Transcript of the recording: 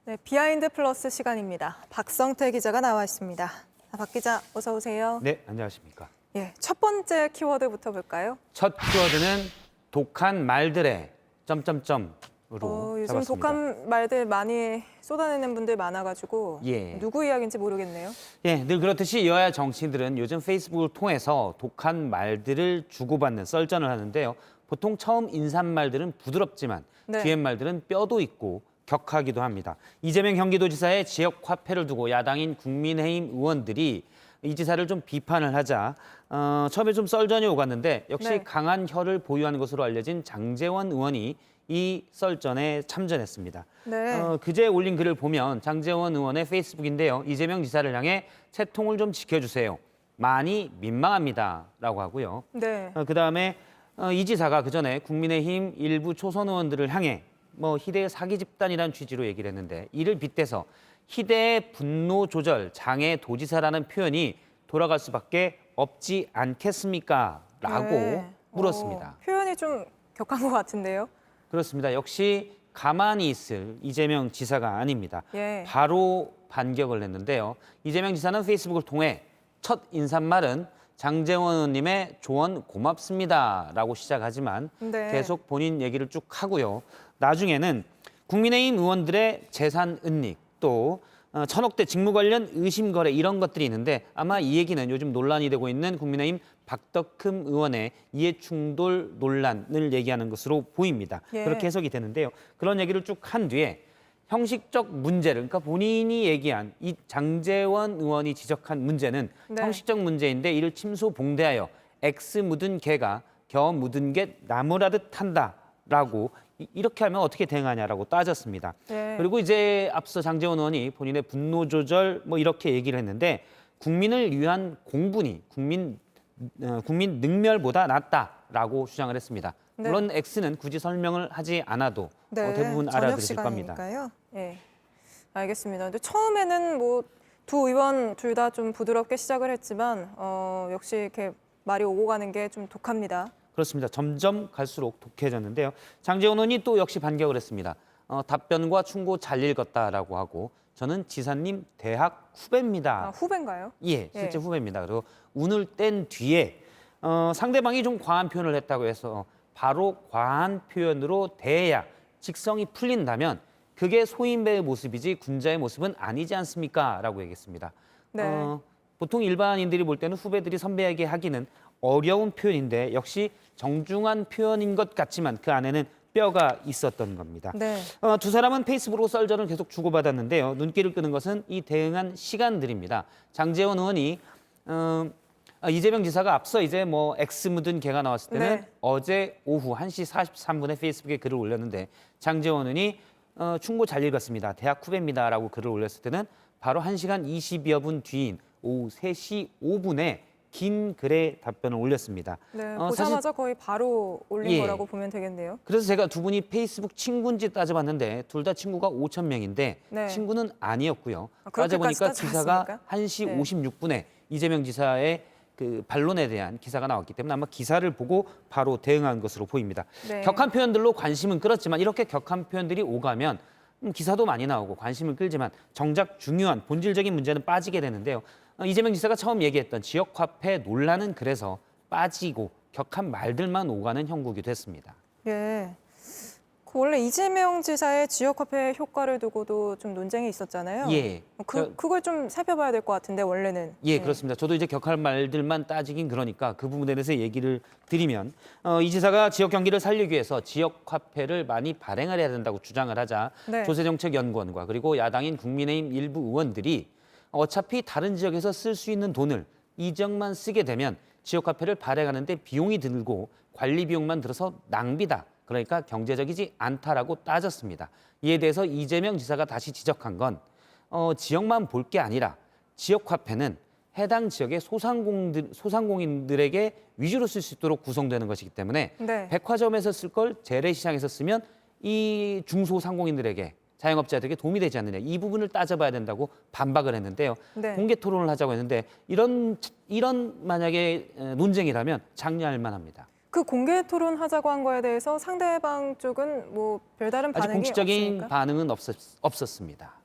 네, 비하인드 플러스 시간입니다. 박성태 기자가 나와 있습니다. 박 기자, 어서 오세요. 네, 안녕하십니까. 예, 첫 번째 키워드부터 볼까요? 첫 키워드는 독한 말들의 점점점으로 요즘 잡았습니다. 독한 말들 많이 쏟아내는 분들 많아가지고 예. 누구 이야기인지 모르겠네요. 예, 늘 그렇듯이 여야 정치인들은 요즘 페이스북을 통해서 독한 말들을 주고받는 썰전을 하는데요. 보통 처음 인사말들은 부드럽지만 네. 뒤에 말들은 뼈도 있고 격하기도 합니다. 이재명 경기도지사의 지역 화폐를 두고 야당인 국민의힘 의원들이 이 지사를 좀 비판을 하자 처음에 좀 썰전이 오갔는데 역시 네. 강한 혀를 보유한 것으로 알려진 장제원 의원이 이 썰전에 참전했습니다. 네. 그제 올린 글을 보면 장제원 의원의 페이스북인데요. 이재명 지사를 향해 채통을 좀 지켜주세요. 많이 민망합니다라고 하고요. 네. 그다음에 이 지사가 그전에 국민의힘 일부 초선 의원들을 향해 희대의 사기 집단이라는 취지로 얘기를 했는데 이를 빗대서 희대의 분노 조절 장애 도지사라는 표현이 돌아갈 수밖에 없지 않겠습니까? 라고 네. 물었습니다. 표현이 좀 격한 것 같은데요. 그렇습니다. 역시 가만히 있을 이재명 지사가 아닙니다. 예. 바로 반격을 했는데요. 이재명 지사는 페이스북을 통해 첫 인사말은 장제원 의원님의 조언 고맙습니다라고 시작하지만 네. 계속 본인 얘기를 쭉 하고요. 나중에는 국민의힘 의원들의 재산 은닉 또 천억대 직무 관련 의심 거래 이런 것들이 있는데 아마 이 얘기는 요즘 논란이 되고 있는 국민의힘 박덕흠 의원의 이해충돌 논란을 얘기하는 것으로 보입니다. 예. 그렇게 해석이 되는데요. 그런 얘기를 쭉 한 뒤에 형식적 문제를 그러니까 본인이 얘기한 이 장제원 의원이 지적한 문제는 네. 형식적 문제인데 이를 침소봉대하여 X 묻은 개가 겨 묻은 게 나무라듯 한다라고 이렇게 하면 어떻게 대응하냐라고 따졌습니다. 네. 그리고 이제 앞서 장제원 의원이 본인의 분노 조절 이렇게 얘기를 했는데 국민을 위한 공분이 국민 능멸보다 낫다라고 주장을 했습니다. 네. 물론 X는 굳이 설명을 하지 않아도 대부분 저녁 알아들으실 겁니다. 시간이니까요. 예, 알겠습니다. 근데 처음에는 두 의원 둘 다 좀 부드럽게 시작을 했지만 역시 이렇게 말이 오고 가는 게 좀 독합니다. 그렇습니다. 점점 갈수록 독해졌는데요. 장제원 의원이 또 역시 반격을 했습니다. 답변과 충고 잘 읽었다라고 하고 저는 지사님 대학 후배입니다. 아, 후배인가요? 예, 실제 후배입니다. 그리고 운을 뗀 뒤에 상대방이 좀 과한 표현을 했다고 해서 바로 과한 표현으로 대해야 직성이 풀린다면 그게 소인배의 모습이지 군자의 모습은 아니지 않습니까? 라고 얘기했습니다. 네. 보통 일반인들이 볼 때는 후배들이 선배에게 하기는 어려운 표현인데 역시 정중한 표현인 것 같지만 그 안에는 뼈가 있었던 겁니다. 네. 두 사람은 페이스북으로 썰전을 계속 주고받았는데요. 눈길을 끄는 것은 이 대응한 시간들입니다. 장제원 의원이 이재명 지사가 앞서 이제 X 묻은 개가 나왔을 때는 네. 어제 오후 1시 43분에 페이스북에 글을 올렸는데 장제원 의원이 충고 잘 읽었습니다. 대학 후배입니다라고 글을 올렸을 때는 바로 1시간 20여 분 뒤인 오후 3시 5분에 긴 글에 답변을 올렸습니다. 네, 사실 보자마자 거의 바로 올린 예. 거라고 보면 되겠네요. 그래서 제가 두 분이 페이스북 친구인지 따져봤는데 둘 다 친구가 5,000명인데 네. 친구는 아니었고요. 그렇게까지 따져보니까 기사가 따져봤습니까? 1시 네. 56분에 이재명 지사의 그 반론에 대한 기사가 나왔기 때문에 아마 기사를 보고 바로 대응한 것으로 보입니다. 네. 격한 표현들로 관심은 끌었지만 이렇게 격한 표현들이 오가면 기사도 많이 나오고 관심을 끌지만 정작 중요한 본질적인 문제는 빠지게 되는데요. 이재명 지사가 처음 얘기했던 지역화폐 논란은 그래서 빠지고 격한 말들만 오가는 형국이 됐습니다. 예. 원래 이재명 지사의 지역화폐 효과를 두고도 좀 논쟁이 있었잖아요. 예. 그걸 좀 살펴봐야 될 것 같은데 원래는. 예, 그렇습니다. 저도 이제 격한 말들만 따지긴 그러니까 그 부분에 대해서 얘기를 드리면 이 지사가 지역 경기를 살리기 위해서 지역 화폐를 많이 발행을 해야 된다고 주장을 하자 네. 조세정책연구원과 그리고 야당인 국민의힘 일부 의원들이 어차피 다른 지역에서 쓸 수 있는 돈을 이 지역만 쓰게 되면 지역 화폐를 발행하는데 비용이 들고 관리 비용만 들어서 낭비다. 그러니까 경제적이지 않다라고 따졌습니다. 이에 대해서 이재명 지사가 다시 지적한 건 지역만 볼 게 아니라 지역 화폐는 해당 지역의 소상공인들에게 위주로 쓸 수 있도록 구성되는 것이기 때문에 네. 백화점에서 쓸 걸 재래시장에서 쓰면 이 중소상공인들에게 자영업자들에게 도움이 되지 않느냐 이 부분을 따져봐야 된다고 반박을 했는데요. 네. 공개 토론을 하자고 했는데 이런 만약에 논쟁이라면 장려할 만합니다. 그 공개 토론하자고 한 거에 대해서 상대방 쪽은 뭐 별다른 아직 반응이 공식적인 없으니까. 반응은 없었습니다.